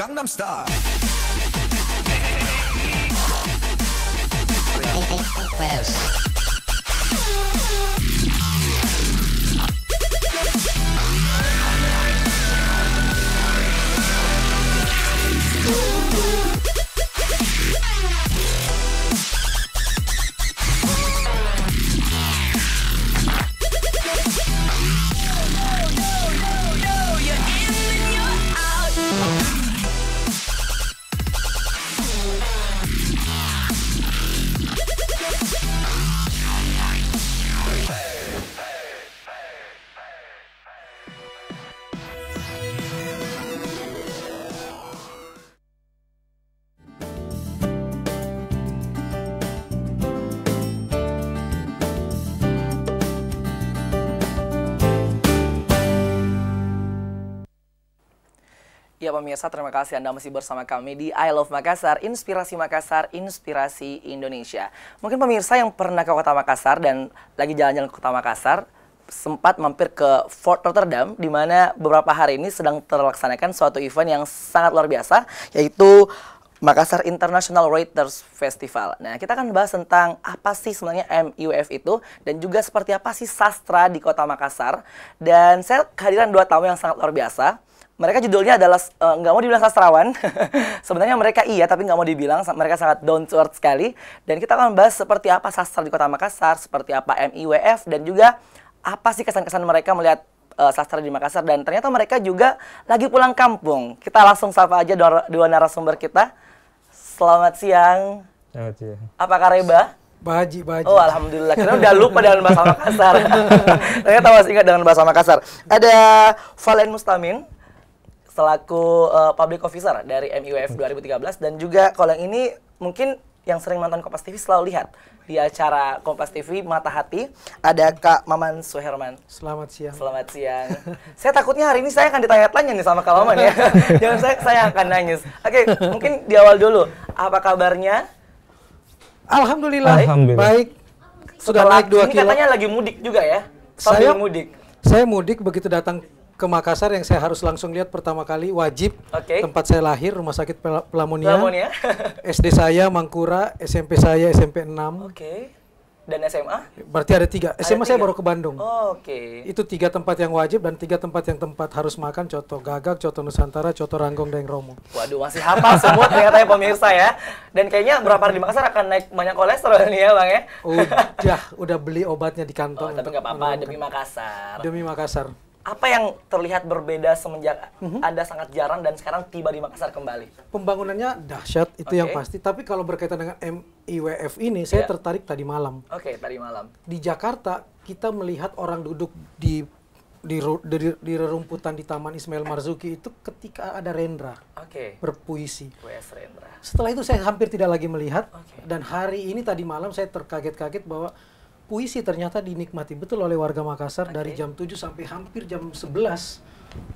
Gangnam Style. Ya pemirsa, terima kasih Anda masih bersama kami di I Love Makassar, Inspirasi Makassar, Inspirasi Indonesia. Mungkin pemirsa yang pernah ke Kota Makassar dan lagi jalan-jalan ke Kota Makassar, sempat mampir ke Fort Rotterdam, di mana beberapa hari ini sedang terlaksanakan suatu event yang sangat luar biasa, yaitu Makassar International Writers Festival. Nah, kita akan bahas tentang apa sih sebenarnya MIWF itu, dan juga seperti apa sih sastra di Kota Makassar. Dan saya kehadiran dua tamu yang sangat luar biasa. Mereka judulnya adalah, nggak mau dibilang sastrawan, sebenarnya mereka iya, tapi nggak mau dibilang, mereka sangat down to earth sekali. Dan kita akan bahas seperti apa sastra di Kota Makassar, seperti apa MIWF, dan juga apa sih kesan-kesan mereka melihat sastra di Makassar. Dan ternyata mereka juga lagi pulang kampung. Kita langsung sapa aja dua narasumber kita. Selamat siang. Selamat siang. Apa kabar, Reba? Baji. Oh, alhamdulillah. Karena udah lupa dengan bahasa Makassar. Ternyata masih ingat dengan bahasa Makassar. Ada Valen Mustamin selaku public officer dari MIWF 2013, dan juga kalau yang ini mungkin yang sering nonton Kompas TV selalu lihat di acara Kompas TV Mata Hati, ada Kak Maman Suherman. Selamat siang. Selamat siang. Saya takutnya hari ini saya akan ditanya-tanya nih sama Kak Maman ya. Jangan saya akan nangis. Oke, mungkin di awal dulu. Apa kabarnya? Alhamdulillah. Baik. Sudah Setelah, naik 2 ini kilo. katanya lagi mudik juga ya? Sambil mudik. Saya mudik begitu datang ke Makassar, yang saya harus langsung lihat pertama kali wajib tempat saya lahir, Rumah Sakit Pelamonia. SD saya Mangkura, SMP saya SMP 6. Dan SMA? Berarti ada 3. SMA saya baru ke Bandung. Itu 3 tempat yang wajib, dan 3 tempat yang harus makan: Coto Gagak, Coto Nusantara, Coto Ranggong, dan Romo. Waduh, masih hafal semua ternyata ya pemirsa ya. Dan kayaknya berapa hari di Makassar akan naik banyak kolesterol nih ya Bang ya. Udah beli obatnya di kantong. Tapi nggak apa-apa, demi Makassar. Demi Makassar. Apa yang terlihat berbeda semenjak Anda sangat jarang dan sekarang tiba di Makassar kembali? Pembangunannya dahsyat, itu yang pasti. Tapi kalau berkaitan dengan MIWF ini, saya tertarik tadi malam. Tadi malam. Di Jakarta, kita melihat orang duduk di rerumputan di Taman Ismail Marzuki itu ketika ada Rendra berpuisi. Setelah itu saya hampir tidak lagi melihat. Dan hari ini tadi malam saya terkaget-kaget bahwa puisi ternyata dinikmati betul oleh warga Makassar dari jam 7 sampai hampir jam 11.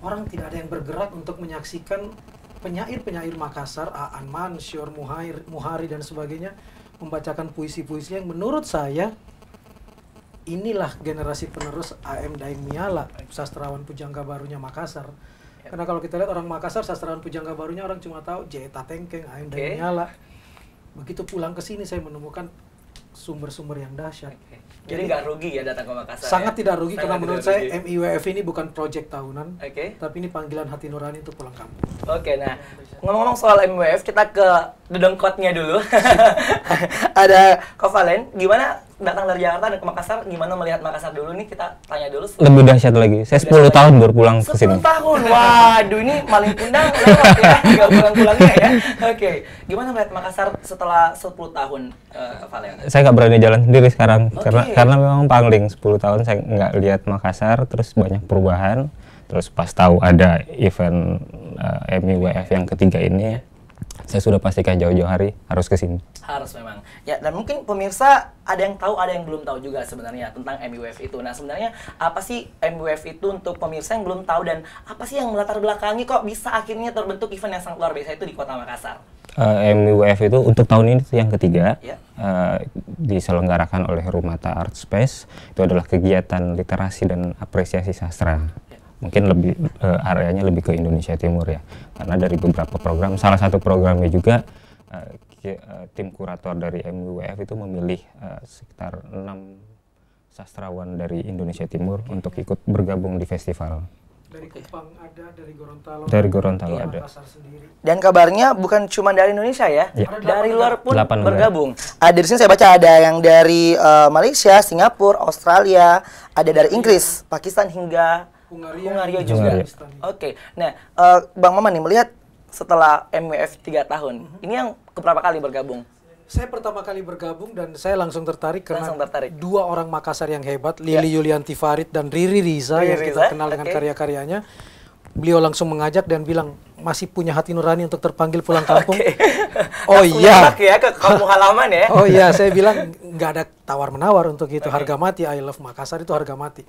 Orang tidak ada yang bergerak untuk menyaksikan penyair-penyair Makassar, Aan Mansur, Muhari, dan sebagainya, membacakan puisi-puisi yang menurut saya inilah generasi penerus AM Daeng Miala, sastrawan pujangga barunya Makassar. Karena kalau kita lihat orang Makassar, sastrawan pujangga barunya orang cuma tahu Jeta Tengkeng, AM Daeng Miala. Begitu pulang ke sini saya menemukan sumber-sumber yang dahsyat. Jadi nggak rugi ya datang ke Makassar? Sangat tidak rugi, karena menurut saya MIWF ini bukan proyek tahunan, tapi ini panggilan hati nurani untuk pulang kampung. Nah ngomong-ngomong soal MIWF, kita ke dedengkotnya dulu. Ada Kak Valen, gimana datang dari Jakarta dan ke Makassar, gimana melihat Makassar dulu nih, kita tanya dulu. Lebih dahsyat lagi, saya 10 tahun baru pulang ke sini. 10 tahun, waduh ini maling kundang lewat ya, tinggal pulang-pulangnya ya. Gimana melihat Makassar setelah 10 tahun, Valen? Saya nggak berani jalan sendiri sekarang, karena memang pangling 10 tahun saya nggak lihat Makassar, terus banyak perubahan. Terus pas tahu ada event MIWF yang ketiga ini, saya sudah pastikan jauh-jauh hari harus ke sini. Harus memang. Ya, dan mungkin pemirsa ada yang tahu, ada yang belum tahu juga sebenarnya tentang MIWF itu. Nah, sebenarnya apa sih MIWF itu untuk pemirsa yang belum tahu, dan apa sih yang melatar belakangi kok bisa akhirnya terbentuk event yang sangat luar biasa itu di Kota Makassar? MIWF itu untuk tahun ini yang ketiga, diselenggarakan oleh Rumata Art Space. Itu adalah kegiatan literasi dan apresiasi sastra. mungkin lebih areanya lebih ke Indonesia Timur ya, karena dari beberapa program, salah satu programnya juga tim kurator dari MWF itu memilih sekitar 6 sastrawan dari Indonesia Timur untuk ikut bergabung di festival. Dari Kupang ada, dari Gorontalo. Dari Gorontalo ada. Dan kabarnya bukan cuma dari Indonesia ya, dari luar pun 8 bergabung. Ada di sini saya baca ada yang dari Malaysia, Singapura, Australia, ada dari Inggris, Pakistan hingga Hungaria juga. Oke. Nah, Bang Maman nih melihat setelah MWF 3 tahun, ini yang keberapa kali bergabung? Saya pertama kali bergabung dan saya langsung tertarik karena dua orang Makassar yang hebat, Lili Yulianti Farid dan Riri Riza yang kita kenal dengan karya-karyanya. Beliau langsung mengajak dan bilang masih punya hati nurani untuk terpanggil pulang kampung. Oh iya. Ya ke kampung halaman ya. Oh iya, saya bilang nggak ada tawar-menawar untuk itu. Harga mati, I Love Makassar itu harga mati.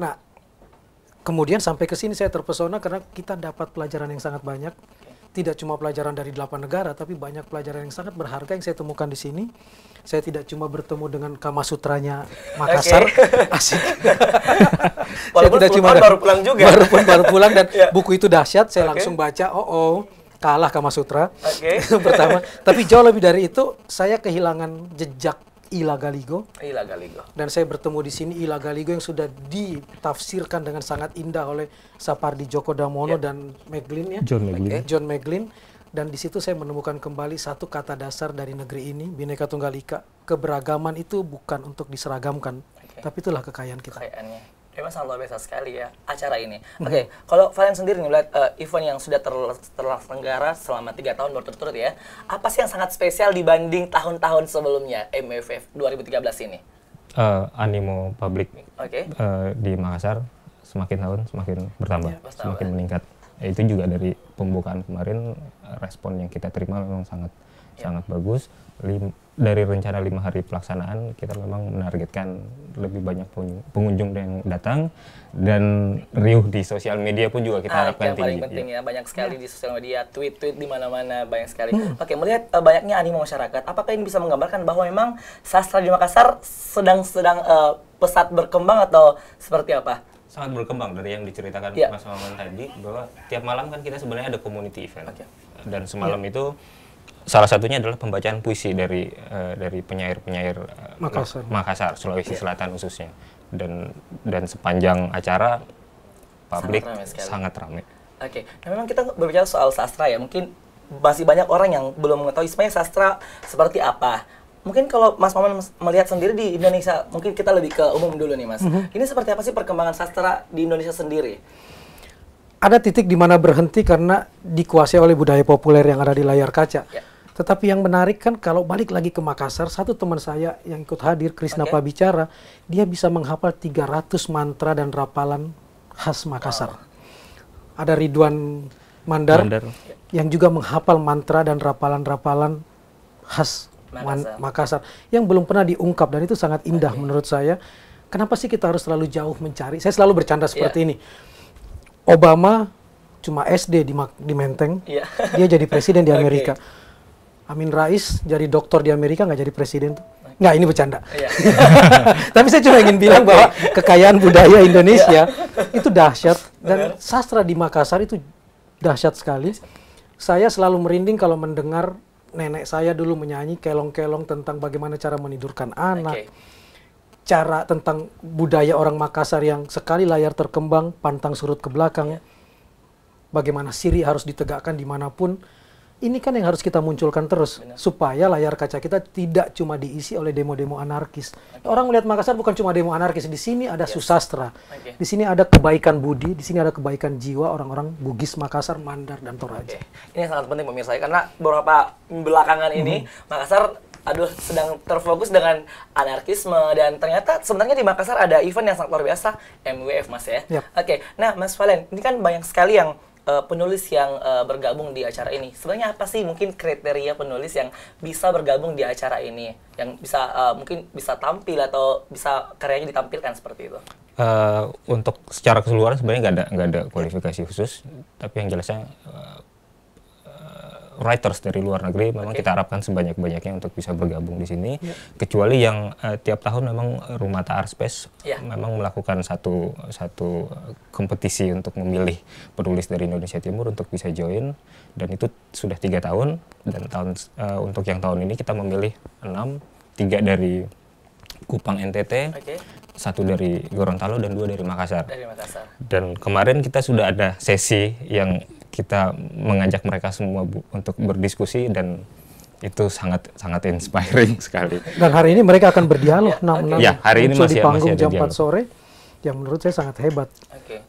Nah, kemudian sampai ke sini saya terpesona karena kita dapat pelajaran yang sangat banyak. Tidak cuma pelajaran dari 8 negara, tapi banyak pelajaran yang sangat berharga yang saya temukan di sini. Saya tidak cuma bertemu dengan Kama Sutranya Makassar, asik. Saya tidak cuma baru pulang juga. Baru pulang dan buku itu dahsyat. Saya langsung baca. Kalah Kama Sutra. Pertama. Tapi jauh lebih dari itu, saya kehilangan jejak Ila Galigo. Dan saya bertemu di sini Ila Galigo yang sudah ditafsirkan dengan sangat indah oleh Sapardi Djoko Damono dan Meglin ya. John Meglin. Dan di situ saya menemukan kembali satu kata dasar dari negeri ini, Bhinneka Tunggal Ika. Keberagaman itu bukan untuk diseragamkan, tapi itulah kekayaan kita. Kekayaannya. Memang sangat luar biasa sekali ya acara ini. Oke, kalau Valen sendiri nih melihat event yang sudah terselenggara selama 3 tahun berturut-turut ya, apa sih yang sangat spesial dibanding tahun-tahun sebelumnya MWF 2013 ini? Animo publik di Makassar semakin tahun semakin bertambah, semakin meningkat. Itu juga dari pembukaan kemarin, respon yang kita terima memang sangat bagus. Dari rencana 5 hari pelaksanaan, kita memang menargetkan lebih banyak pengunjung yang datang, dan riuh di sosial media pun juga kita harapkan tinggi. Paling penting ya, banyak sekali di sosial media, tweet-tweet di mana-mana, banyak sekali. Oke, melihat banyaknya animo masyarakat, apakah ini bisa menggambarkan bahwa memang sastra di Makassar sedang pesat berkembang atau seperti apa? Sangat berkembang dari yang diceritakan Mas Maman tadi, bahwa tiap malam kan kita sebenarnya ada community event. Dan semalam itu salah satunya adalah pembacaan puisi dari penyair-penyair Makassar, Sulawesi Selatan khususnya. Dan sepanjang acara publik sangat ramai. Oke, nah memang kita berbicara soal sastra ya, mungkin masih banyak orang yang belum mengetahui sebenarnya sastra seperti apa. Mungkin kalau Mas Maman melihat sendiri di Indonesia, mungkin kita lebih ke umum dulu nih Mas. Ini seperti apa sih perkembangan sastra di Indonesia sendiri? Ada titik di mana berhenti karena dikuasai oleh budaya populer yang ada di layar kaca. Tetapi yang menarik kan kalau balik lagi ke Makassar, satu teman saya yang ikut hadir, Krishna Pabicara, dia bisa menghafal 300 mantra dan rapalan khas Makassar. Ada Ridwan Mandar yang juga menghafal mantra dan rapalan-rapalan khas Makassar yang belum pernah diungkap, dan itu sangat indah menurut saya. Kenapa sih kita harus selalu jauh mencari? Saya selalu bercanda seperti ini. Obama cuma SD di Menteng, dia jadi presiden di Amerika. Amin Rais jadi doktor di Amerika, nggak jadi presiden tuh. Nggak, ini bercanda. Tapi saya cuma ingin bilang bahwa kekayaan budaya Indonesia itu dahsyat, dan sastra di Makassar itu dahsyat sekali. Saya selalu merinding kalau mendengar nenek saya dulu menyanyi kelong-kelong tentang bagaimana cara menidurkan anak. Cara tentang budaya orang Makassar yang sekali layar terkembang, pantang surut ke belakang. Bagaimana siri harus ditegakkan dimanapun. Ini kan yang harus kita munculkan terus, supaya layar kaca kita tidak cuma diisi oleh demo-demo anarkis. Orang melihat Makassar bukan cuma demo anarkis, di sini ada susastra, di sini ada kebaikan budi, di sini ada kebaikan jiwa orang-orang Bugis Makassar, Mandar, dan Toraja. Ini sangat penting pemirsa, karena beberapa belakangan ini Makassar sedang terfokus dengan anarkisme, dan ternyata sebenarnya di Makassar ada event yang sangat luar biasa, MWF Mas ya. Nah Mas Valen, ini kan banyak sekali yang penulis yang bergabung di acara ini. Sebenarnya apa sih mungkin kriteria penulis yang bisa bergabung di acara ini, yang bisa mungkin bisa tampil atau bisa karyanya ditampilkan seperti itu? Untuk secara keseluruhan sebenarnya nggak ada kualifikasi khusus, tapi yang jelasnya writers dari luar negeri memang kita harapkan sebanyak-banyaknya untuk bisa bergabung di sini. Kecuali yang tiap tahun memang Rumah Art Space memang melakukan satu kompetisi untuk memilih penulis dari Indonesia Timur untuk bisa join, dan itu sudah 3 tahun. Dan untuk yang tahun ini kita memilih 6, 3 dari Kupang NTT, 1 dari Gorontalo, dan 2 dari Makassar. Dan kemarin kita sudah ada sesi yang kita mengajak mereka semua untuk berdiskusi, dan itu sangat inspiring sekali. Dan hari ini mereka akan berdialog. Hari ini masih di panggung ada jam 4 dialog sore, yang menurut saya sangat hebat.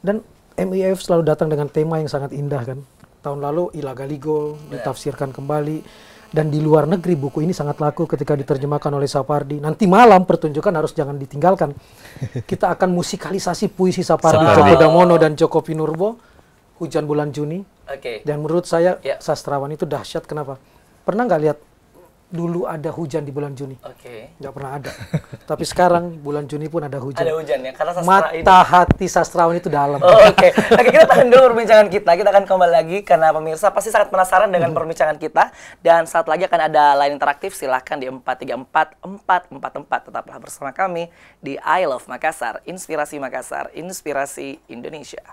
Dan MIF selalu datang dengan tema yang sangat indah kan. Tahun lalu Ilagaligo ditafsirkan kembali. Dan di luar negeri buku ini sangat laku ketika diterjemahkan oleh Sapardi. Nanti malam pertunjukan harus jangan ditinggalkan. Kita akan musikalisasi puisi Sapardi, Djoko Damono dan Djoko Pinurbo, Hujan Bulan Juni. Dan menurut saya sastrawan itu dahsyat. Kenapa? Pernah nggak lihat dulu ada hujan di bulan Juni? Nggak pernah ada. Tapi sekarang bulan Juni pun ada hujan. Ada hujan ya, karena mata hati sastrawan itu dalam. Oke, kita tahan dulu perbincangan kita. Kita akan kembali lagi karena pemirsa pasti sangat penasaran dengan perbincangan kita. Dan saat lagi akan ada line interaktif. Silahkan di 434-444. Tetaplah bersama kami di I Love Makassar, Inspirasi Makassar, Inspirasi Indonesia.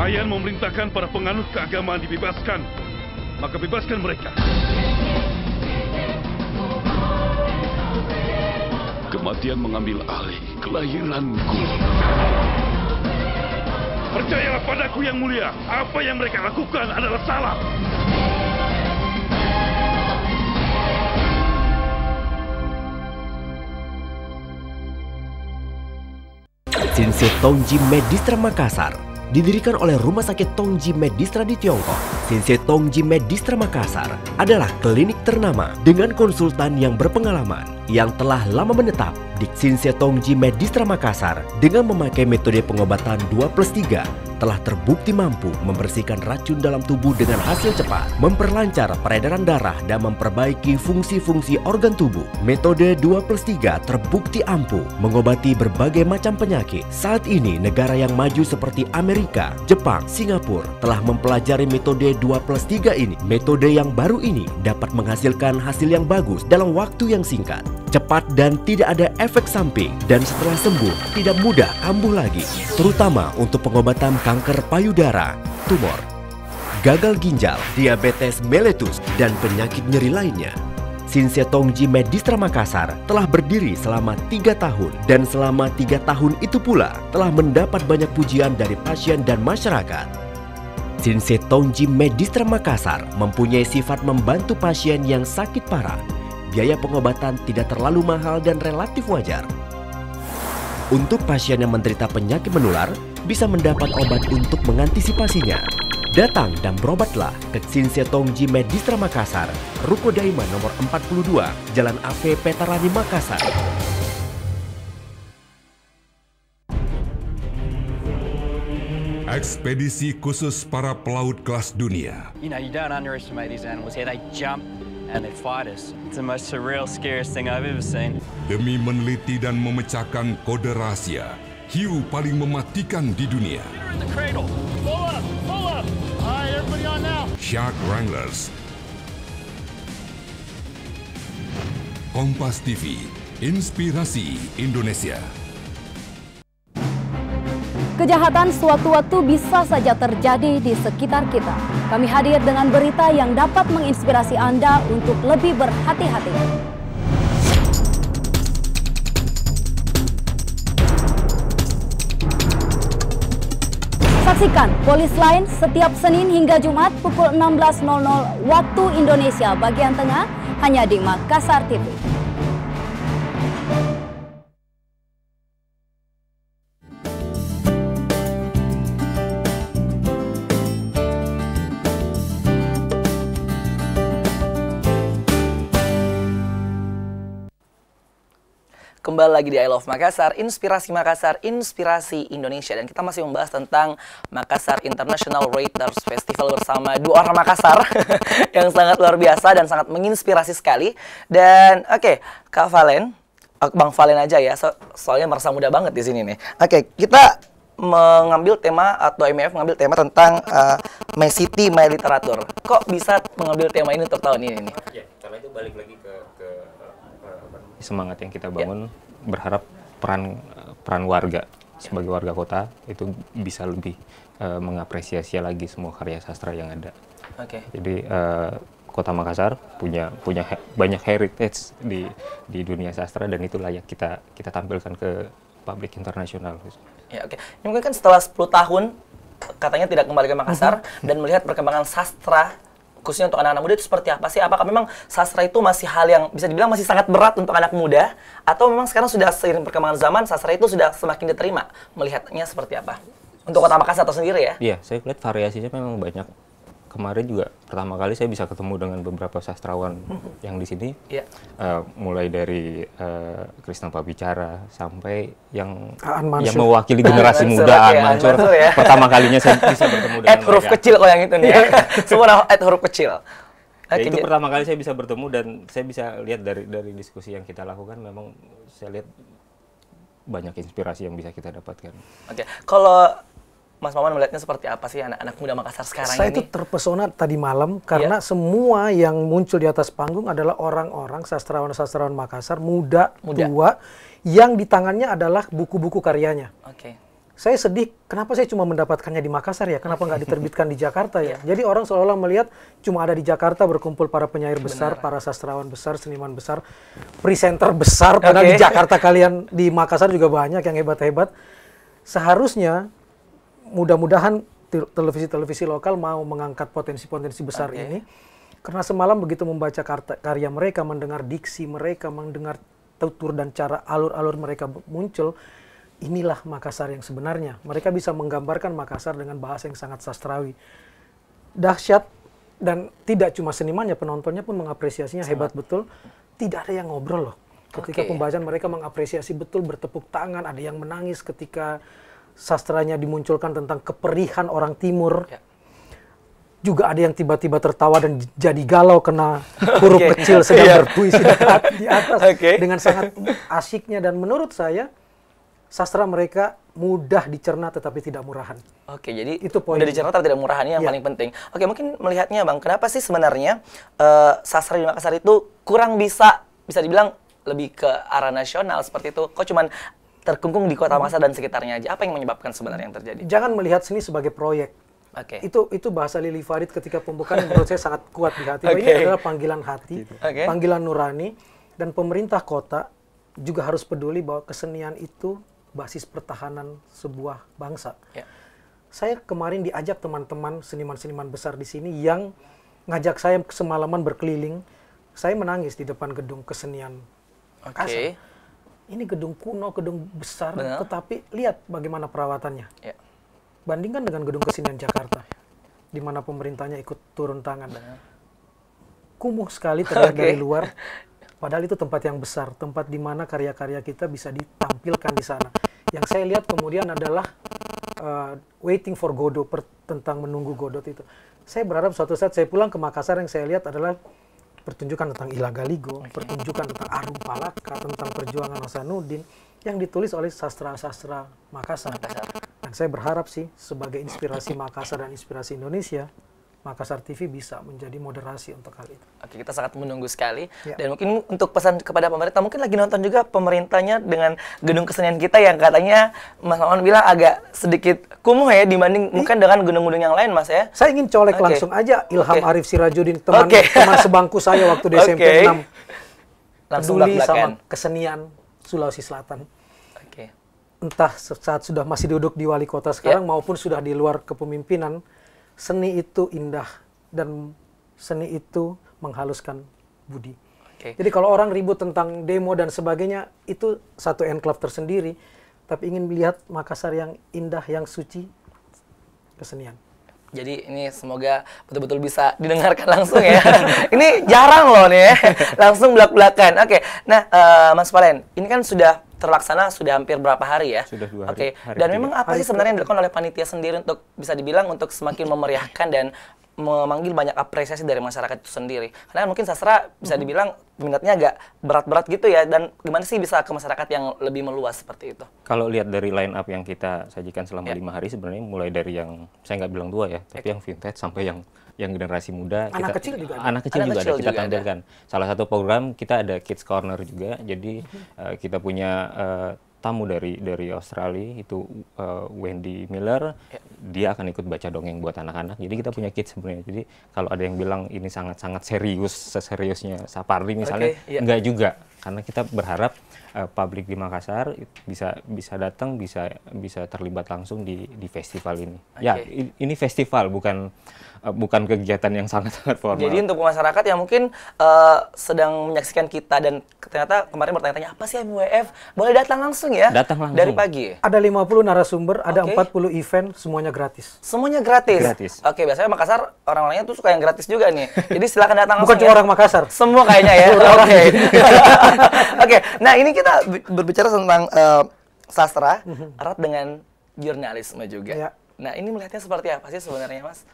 Ayan memerintahkan para penganut keagamaan dibebaskan, maka bebaskan mereka. Kematian mengambil alih kelahiranku. Percayalah padaku yang mulia, apa yang mereka lakukan adalah salah. Sinsei Tongji Medistra Makassar didirikan oleh Rumah Sakit Tongji Medistra di Tiongkok. Sinsei Tongji Medistra Makassar adalah klinik ternama dengan konsultan yang berpengalaman yang telah lama menetap di Sinsei Tongji Medistra Makassar dengan memakai metode pengobatan 2+3 telah terbukti mampu membersihkan racun dalam tubuh dengan hasil cepat, memperlancar peredaran darah dan memperbaiki fungsi-fungsi organ tubuh. Metode 2+3 terbukti ampuh mengobati berbagai macam penyakit. Saat ini negara yang maju seperti Amerika, Jepang, Singapura telah mempelajari metode 2+3 ini. Metode yang baru ini dapat menghasilkan hasil yang bagus dalam waktu yang singkat, cepat dan tidak ada efek samping, dan setelah sembuh tidak mudah kambuh lagi, terutama untuk pengobatan kanker payudara, tumor, gagal ginjal, diabetes mellitus, dan penyakit nyeri lainnya. Sinsei Tongji Medistra Makassar telah berdiri selama 3 tahun, dan selama 3 tahun itu pula telah mendapat banyak pujian dari pasien dan masyarakat. Sinsei Tongji Medistra Makassar mempunyai sifat membantu pasien yang sakit parah. Biaya pengobatan tidak terlalu mahal dan relatif wajar. Untuk pasien yang menderita penyakit menular, bisa mendapat obat untuk mengantisipasinya. Datang dan berobatlah ke Sinsei Tongji Medistra Makassar, Ruko Daima nomor 42, Jalan AV Petarani, Makassar. Ekspedisi khusus para pelaut kelas dunia. You don't underestimate these animals here. They jump and they fight us. It's the most surreal, scariest thing I've ever seen. Demi meneliti dan memecahkan kode rahasia hiu paling mematikan di dunia. In the cradle. Pull up, pull up. All right, everybody on now. Shark Wranglers. Kompas TV, Inspirasi Indonesia. Kejahatan sewaktu-waktu bisa saja terjadi di sekitar kita. Kami hadir dengan berita yang dapat menginspirasi Anda untuk lebih berhati-hati. Saksikan Polis Lain setiap Senin hingga Jumat pukul 16.00 waktu Indonesia bagian tengah hanya di Makassar TV. Kembali lagi di I Love Makassar, inspirasi Indonesia. Dan kita masih membahas tentang Makassar International Writers Festival bersama dua orang Makassar yang sangat luar biasa dan sangat menginspirasi sekali. Dan oke, Kak Valen, Bang Valen aja ya, soalnya merasa muda banget di sini nih. Oke, kita mengambil tema atau MEF mengambil tema tentang My City, My Literature. Kok bisa mengambil tema ini untuk tahun ini nih? Ya, karena itu balik lagi ke semangat yang kita bangun, berharap peran warga sebagai warga kota itu bisa lebih mengapresiasi lagi semua karya sastra yang ada. Jadi Kota Makassar punya banyak heritage di dunia sastra, dan itu layak kita tampilkan ke publik internasional. Ya, Ini mungkin kan setelah 10 tahun katanya tidak kembali ke Makassar dan melihat perkembangan sastra khususnya untuk anak-anak muda itu seperti apa sih? Apakah memang sastra itu masih hal yang bisa dibilang masih sangat berat untuk anak muda, atau memang sekarang sudah seiring perkembangan zaman sastra itu sudah semakin diterima? Melihatnya seperti apa? Untuk Kota Makassar atau sendiri ya? Iya, saya lihat variasinya memang banyak. Kemarin juga pertama kali saya bisa ketemu dengan beberapa sastrawan yang di sini, mulai dari Krisna Pabicara sampai yang mewakili generasi muda, Mansur. Pertama kalinya saya bisa bertemu dengan huruf kecil kalau yang itu nih ya. Semua huruf kecil. Itu pertama kali saya bisa bertemu, dan saya bisa lihat dari diskusi yang kita lakukan, memang saya lihat banyak inspirasi yang bisa kita dapatkan. Kalau Mas Maman melihatnya seperti apa sih anak-anak muda Makassar sekarang ini? Saya itu terpesona tadi malam karena semua yang muncul di atas panggung adalah orang-orang sastrawan-sastrawan Makassar, muda, tua, yang di tangannya adalah buku-buku karyanya. Saya sedih, kenapa saya cuma mendapatkannya di Makassar ya? Kenapa nggak diterbitkan di Jakarta ya? Jadi orang seolah-olah melihat cuma ada di Jakarta berkumpul para penyair besar, para sastrawan besar, seniman besar, presenter besar. Padahal di Jakarta kalian, di Makassar juga banyak yang hebat-hebat. Seharusnya mudah-mudahan televisi-televisi lokal mau mengangkat potensi-potensi besar ini, karena semalam begitu membaca karya mereka, mendengar diksi mereka, mendengar tutur dan cara alur-alur mereka muncul, inilah Makassar yang sebenarnya. Mereka bisa menggambarkan Makassar dengan bahasa yang sangat sastrawi, dahsyat, dan tidak cuma senimannya, penontonnya pun mengapresiasinya hebat betul. Tidak ada yang ngobrol loh. Ketika pembacaan mereka mengapresiasi betul, bertepuk tangan, ada yang menangis ketika sastranya dimunculkan tentang keperihan orang timur. Juga ada yang tiba-tiba tertawa dan jadi galau kena huruf kecil sedang berpuisi di atas dengan sangat asyiknya. Dan menurut saya sastra mereka mudah dicerna tetapi tidak murahan. Jadi itu poin. Mudah dicerna tapi tidak murahan, ini yang paling penting. Mungkin melihatnya Bang, kenapa sih sebenarnya sastra di Makassar itu kurang bisa dibilang lebih ke arah nasional seperti itu? Kok cuman terkungkung di Kota Makassar dan sekitarnya aja? Apa yang menyebabkan sebenarnya yang terjadi? Jangan melihat seni sebagai proyek. Itu bahasa Lili Farid ketika pembukaan yang menurut saya sangat kuat di hati. Ini adalah panggilan hati, panggilan nurani, dan pemerintah kota juga harus peduli bahwa kesenian itu basis pertahanan sebuah bangsa. Saya kemarin diajak teman-teman seniman-seniman besar di sini yang ngajak saya semalaman berkeliling. Saya menangis di depan gedung kesenian Makassar. Ini gedung kuno, gedung besar, tetapi lihat bagaimana perawatannya. Bandingkan dengan gedung kesenian Jakarta, di mana pemerintahnya ikut turun tangan. Kumuh sekali terlihat dari luar, padahal itu tempat yang besar, tempat di mana karya-karya kita bisa ditampilkan di sana. Yang saya lihat kemudian adalah Waiting for Godot, tentang menunggu Godot itu. Saya berharap suatu saat saya pulang ke Makassar, yang saya lihat adalah pertunjukan tentang Ila Galigo, pertunjukan tentang Arum Palaka, tentang perjuangan Hasanuddin, yang ditulis oleh sastra-sastra Makassar. Dan saya berharap sih, sebagai inspirasi Makassar dan inspirasi Indonesia, Makassar TV bisa menjadi moderasi untuk hal itu. Kita sangat menunggu sekali. Dan mungkin untuk pesan kepada pemerintah, mungkin lagi nonton juga pemerintahnya dengan gedung kesenian kita yang katanya Mas Maman bilang agak sedikit kumuh ya dibanding mungkin dengan gedung-gedung yang lain, Mas ya. Saya ingin colek langsung aja Ilham Arif Sirajuddin, teman sebangku saya waktu di SMP 6. Peduli sama kesenian Sulawesi Selatan. Entah saat sudah masih duduk di wali kota sekarang maupun sudah di luar kepemimpinan, seni itu indah dan seni itu menghaluskan budi. Jadi kalau orang ribut tentang demo dan sebagainya, itu satu enklave tersendiri. Tapi ingin melihat Makassar yang indah, yang suci, kesenian. Jadi ini semoga betul-betul bisa didengarkan langsung ya. Ini jarang loh nih ya, langsung belak-belakan. Oke, nah Mas Valen, ini kan sudah terlaksana sudah hampir berapa hari ya? Sudah 2 hari. Oke, dan memang apa sih sebenarnya yang dilakukan oleh panitia sendiri untuk bisa dibilang untuk semakin memeriahkan dan memanggil banyak apresiasi dari masyarakat itu sendiri? Karena mungkin sastra bisa dibilang minatnya agak berat-berat gitu ya, dan gimana sih bisa ke masyarakat yang lebih meluas seperti itu? Kalau lihat dari line up yang kita sajikan selama 5 hari sebenarnya mulai dari yang saya nggak bilang tua ya, tapi yang vintage sampai yang generasi muda. Anak kecil juga ada. Anak kecil juga ada kita tampilkan. Salah satu program kita ada Kids Corner juga. Jadi kita punya tamu dari Australia itu Wendy Miller. Dia akan ikut baca dongeng buat anak-anak. Jadi kita punya kids sebenarnya. Jadi kalau ada yang bilang ini sangat-sangat serius, seseriusnya Sapardi misalnya, enggak juga. Karena kita berharap publik di Makassar bisa datang, bisa terlibat langsung di festival ini. Ya, ini festival bukan kegiatan yang sangat-sangat formal. Jadi untuk masyarakat yang mungkin sedang menyaksikan kita dan ternyata kemarin bertanya-tanya apa sih MWF, boleh datang langsung ya? Datang langsung. Dari pagi. Ada 50 narasumber, ada 40 event, semuanya gratis. Semuanya gratis? Gratis. Oke, biasanya Makassar orang-orangnya tuh suka yang gratis juga nih. Jadi silakan datang langsung. Bukan cuma orang Makassar. Semua kayaknya ya. Oke. Oke, nah ini kita berbicara tentang sastra erat dengan jurnalisme juga. Ya. Nah ini melihatnya seperti apa sih sebenarnya, Mas?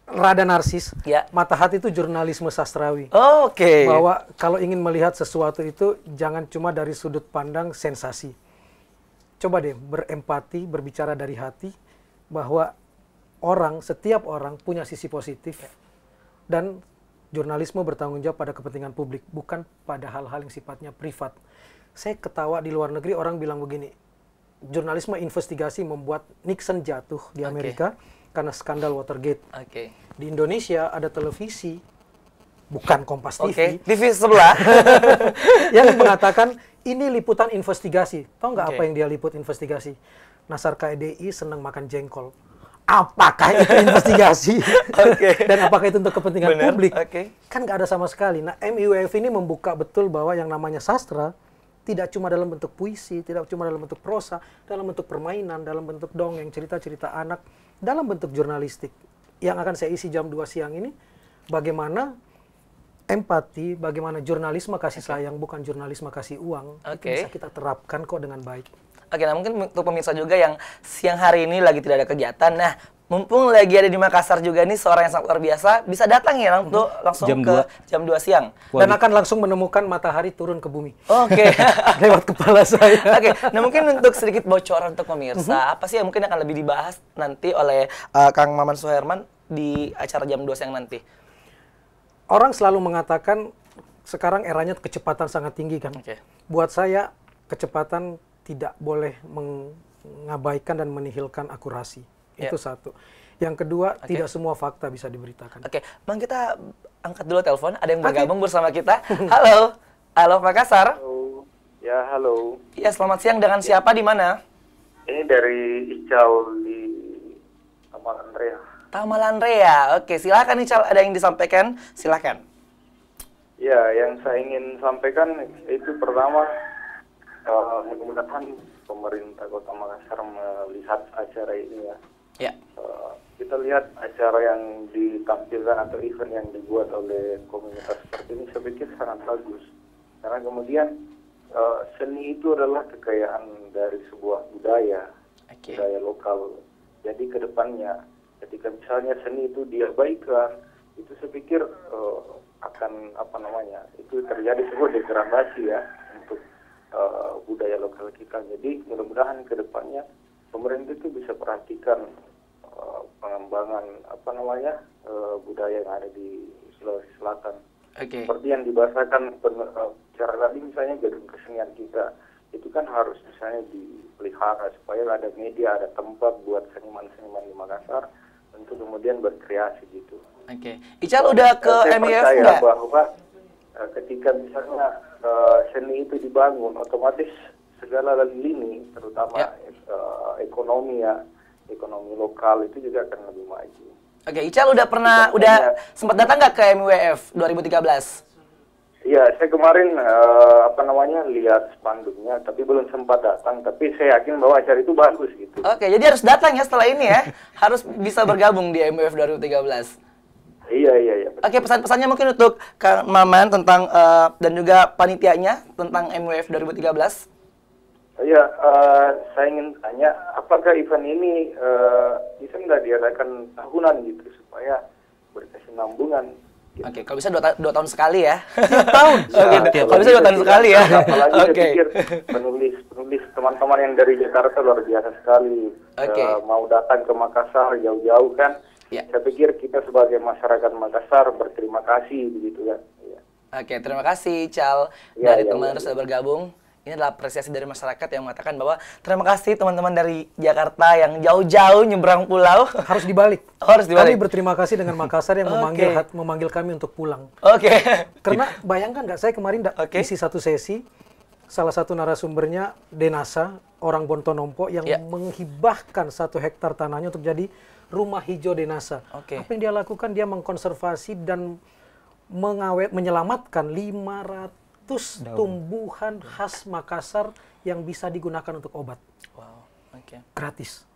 Rada narsis. Ya. Mata hati itu jurnalisme sastrawi. Oke. Bahwa kalau ingin melihat sesuatu itu jangan cuma dari sudut pandang sensasi. Coba deh berempati, berbicara dari hati bahwa setiap orang punya sisi positif dan jurnalisme bertanggung jawab pada kepentingan publik, bukan pada hal-hal yang sifatnya privat. Saya ketawa di luar negeri orang bilang begini, jurnalisme investigasi membuat Nixon jatuh di Amerika karena skandal Watergate. Di Indonesia ada televisi, bukan Kompas TV. TV sebelah. Yang mengatakan ini liputan investigasi. Tahu nggak apa yang dia liput investigasi? Nasar KDI senang makan jengkol. Apakah itu investigasi? Dan apakah itu untuk kepentingan publik? Kan nggak ada sama sekali. Nah, MIWF ini membuka betul bahwa yang namanya sastra tidak cuma dalam bentuk puisi, tidak cuma dalam bentuk prosa, dalam bentuk permainan, dalam bentuk dongeng, cerita-cerita anak, dalam bentuk jurnalistik. Yang akan saya isi jam 2 siang ini, bagaimana empati, bagaimana jurnalisme kasih sayang, bukan jurnalisme kasih uang, bisa kita terapkan kok dengan baik. Oke, nah mungkin untuk pemirsa juga yang siang hari ini lagi tidak ada kegiatan, nah mumpung lagi ada di Makassar juga nih seorang yang sangat luar biasa, bisa datang ya langsung jam 2 siang. Dan akan langsung menemukan matahari turun ke bumi. Oke. Lewat kepala saya. Oke, nah mungkin untuk sedikit bocoran untuk pemirsa, apa sih yang mungkin akan lebih dibahas nanti oleh Kang Maman Suherman di acara jam 2 siang nanti? Orang selalu mengatakan sekarang eranya kecepatan sangat tinggi kan. Buat saya kecepatan tidak boleh mengabaikan dan menihilkan akurasi. Itu satu. Yang kedua, tidak semua fakta bisa diberitakan. Bang, kita angkat dulu telepon. Ada yang bergabung bersama kita. Halo, halo Makassar. Halo. Ya, halo. Ya, selamat siang. Dengan siapa di mana? Ini dari Ical di Taman Rea. Taman Rea. Oke, silakan Ical. Ada yang disampaikan? Silakan. Ya, yang saya ingin sampaikan itu pertama, mudah-mudahan pemerintah Kota Makassar melihat acara ini ya. Kita lihat acara yang ditampilkan atau event yang dibuat oleh komunitas seperti ini, saya pikir sangat bagus. Karena kemudian seni itu adalah kekayaan dari sebuah budaya, budaya lokal. Jadi ke depannya, ketika misalnya seni itu diabaikan, itu saya pikir akan itu terjadi sebuah degradasi ya untuk budaya lokal kita. Jadi mudah-mudahan ke depannya pemerintah itu bisa perhatikan pengembangan budaya yang ada di Sulawesi Selatan. Seperti yang dibahasakan secara tadi misalnya gedung kesenian kita itu kan harus misalnya dipelihara supaya ada media, ada tempat buat seniman-seniman di Makassar untuk kemudian berkreasi gitu. Ical udah ke MIF nggak? Bahwa ketika misalnya seni itu dibangun, otomatis segala lini, terutama ekonomi lokal itu juga akan lebih maju. Ical udah sempat datang nggak ke MIWF 2013? Iya, saya kemarin lihat spanduknya, tapi belum sempat datang. Tapi saya yakin bahwa acara itu bagus gitu. Oke, jadi harus datang ya setelah ini ya. Harus bisa bergabung di MUF 2013. Iya. Oke, pesan-pesannya mungkin untuk Kang Maman tentang dan juga panitianya tentang MUF 2013. Iya, saya ingin tanya, apakah event ini bisa nggak diadakan tahunan gitu supaya berkesinambungan? Oke, kalau bisa 2 tahun sekali ya. Tiap tahun. Kalau bisa 2 tahun sekali ya. Apalagi saya pikir penulis teman-teman yang dari Jakarta luar biasa sekali. Mau datang ke Makassar jauh-jauh kan. Ya. Saya pikir kita sebagai masyarakat Makassar berterima kasih begitu kan. Ya. Oke, terima kasih Cal dari teman sudah bergabung. Ini adalah apresiasi dari masyarakat yang mengatakan bahwa terima kasih teman-teman dari Jakarta yang jauh-jauh nyebrang pulau. Harus dibalik. Harus dibalik. Kami berterima kasih dengan Makassar yang memanggil kami untuk pulang. Karena bayangkan nggak, saya kemarin isi satu sesi, salah satu narasumbernya Denasa, orang Bontonompo yang menghibahkan 1 hektar tanahnya untuk jadi rumah hijau Denasa. Apa yang dia lakukan? Dia mengkonservasi dan menyelamatkan 500 tumbuhan khas Makassar yang bisa digunakan untuk obat. Gratis.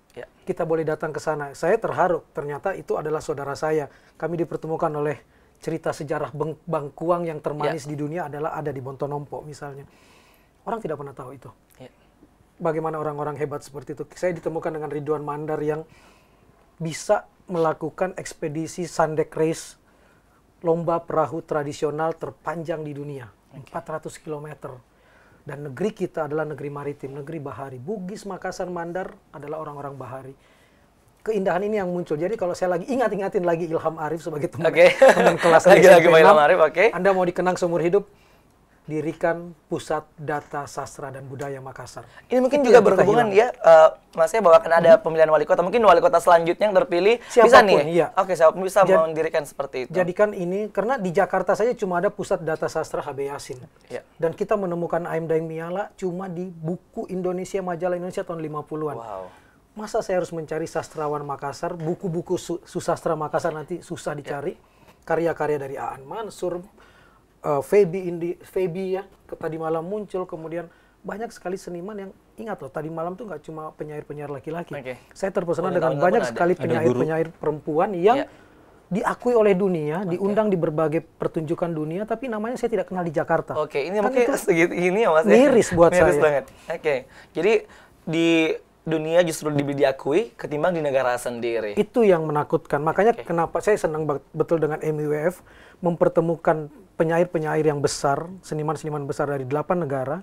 Kita boleh datang ke sana. Saya terharu, ternyata itu adalah saudara saya. Kami dipertemukan oleh cerita sejarah bangkuang yang termanis di dunia adalah ada di Bontonompo misalnya. Orang tidak pernah tahu itu. Bagaimana orang-orang hebat seperti itu. Saya ditemukan dengan Ridwan Mandar yang bisa melakukan ekspedisi Sandek Race, lomba perahu tradisional terpanjang di dunia. 400 km. Dan negeri kita adalah negeri maritim, negeri bahari. Bugis, Makassar, Mandar adalah orang-orang bahari. Keindahan ini yang muncul. Jadi kalau saya lagi ingatin lagi Ilham Arif sebagai teman kelas lagi Ilham Arif, Anda mau dikenang seumur hidup, dirikan Pusat Data Sastra dan Budaya Makassar. Ini mungkin juga berhubungan ya, Mas ya, bahwa akan ada pemilihan wali kota. Mungkin wali kota selanjutnya yang terpilih bisa nih. Siapapun bisa mendirikan seperti itu. Jadikan ini, karena di Jakarta saja cuma ada Pusat Data Sastra HB Yasin. Dan kita menemukan Aim Daeng Miala cuma di buku Indonesia, majalah Indonesia tahun 50-an. Masa saya harus mencari sastrawan Makassar, buku-buku susastra Makassar nanti susah dicari. Karya-karya dari Aan Mansur, Feby ya, tadi malam muncul, kemudian banyak sekali seniman yang ingat loh, tadi malam tuh nggak cuma penyair-penyair laki-laki. Saya terpesona dengan banyak sekali penyair-penyair perempuan yang diakui oleh dunia, diundang di berbagai pertunjukan dunia, tapi namanya saya tidak kenal di Jakarta. Ini kan mungkin segitu ini ya Mas. Miris buat miris saya. Banget. Jadi di dunia justru diakui ketimbang di negara sendiri. Itu yang menakutkan. Makanya kenapa saya senang betul dengan MUF mempertemukan penyair-penyair yang besar, seniman-seniman besar dari 8 negara,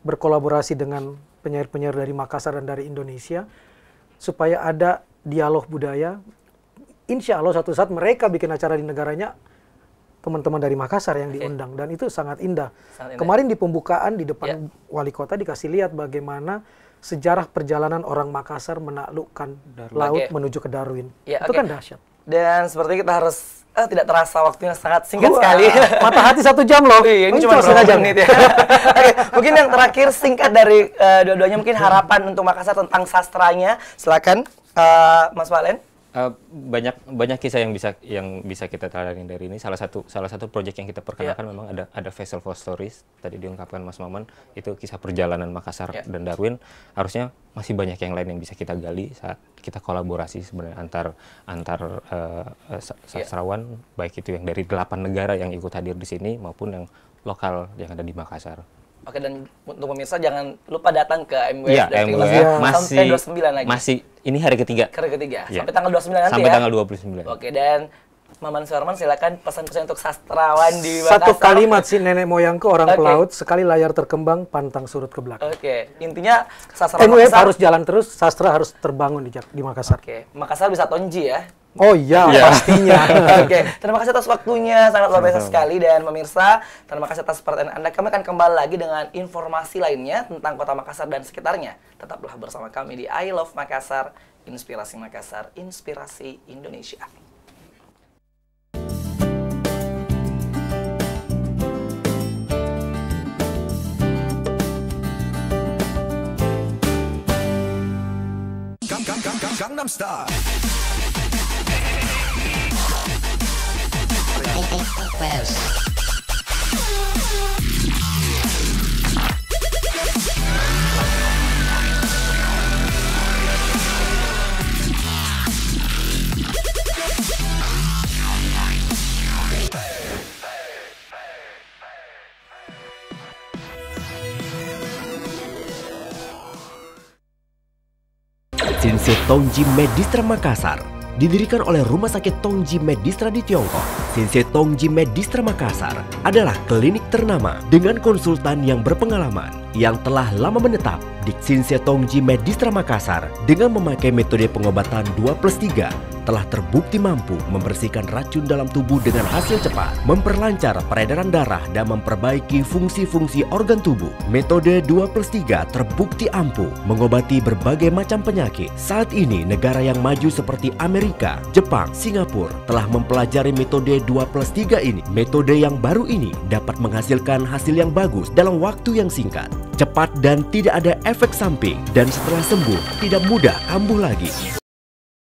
berkolaborasi dengan penyair-penyair dari Makassar dan dari Indonesia, supaya ada dialog budaya. Insya Allah suatu saat mereka bikin acara di negaranya, teman-teman dari Makassar yang diundang, dan itu sangat indah. Kemarin di pembukaan di depan wali kota dikasih lihat bagaimana sejarah perjalanan orang Makassar menaklukkan laut menuju ke Darwin. Itu kan dahsyat. Dan seperti kita harus tidak terasa waktunya sangat singkat sekali. Mata hati 1 jam loh. Ini cuma setengah jam nih. Mungkin yang terakhir singkat dari dua-duanya, mungkin harapan untuk Makassar tentang sastranya. Silakan Mas Valen. Banyak kisah yang bisa kita teladani dari ini. Salah satu proyek yang kita perkenalkan memang ada Vessel for Stories. Tadi diungkapkan Mas Maman, itu kisah perjalanan Makassar dan Darwin. Harusnya masih banyak yang lain yang bisa kita gali saat kita kolaborasi sebenarnya antar sastrawan, baik itu yang dari 8 negara yang ikut hadir di sini maupun yang lokal yang ada di Makassar. Dan untuk pemirsa jangan lupa datang ke MUF. Sampai 29 lagi. Masih ini hari ketiga. Sampai tanggal 29 nanti sampai tanggal 29. Dan Maman Suarman silakan pesan-pesan untuk sastrawan di Makassar. 1 kalimat sih nenek moyangku orang pelaut, sekali layar terkembang pantang surut ke belakang. Intinya sastrawan MUF harus jalan terus, sastra harus terbangun di Makassar. Makassar bisa tonji ya. Oh iya, pastinya. Terima kasih atas waktunya, sangat luar biasa sekali. Dan pemirsa, terima kasih atas perhatian Anda. Kami akan kembali lagi dengan informasi lainnya tentang Kota Makassar dan sekitarnya. Tetaplah bersama kami di I Love Makassar, Inspirasi Makassar, Inspirasi Indonesia. Gangnam Style. West. Sinsei Tongji Medistra Makassar didirikan oleh Rumah Sakit Tongji Medistra di Tiongkok. Sinsei Tongji Medistra Makassar adalah klinik ternama dengan konsultan yang berpengalaman yang telah lama menetap di Sinsei Tongji Medistra Makassar dengan memakai metode pengobatan 2+3 telah terbukti mampu membersihkan racun dalam tubuh dengan hasil cepat, memperlancar peredaran darah dan memperbaiki fungsi-fungsi organ tubuh. Metode 2+3 terbukti ampuh mengobati berbagai macam penyakit. Saat ini negara yang maju seperti Amerika, Jepang, Singapura telah mempelajari metode 2+3 ini. Metode yang baru ini dapat menghasilkan hasil yang bagus dalam waktu yang singkat, cepat dan tidak ada efek samping, dan setelah sembuh tidak mudah kambuh lagi.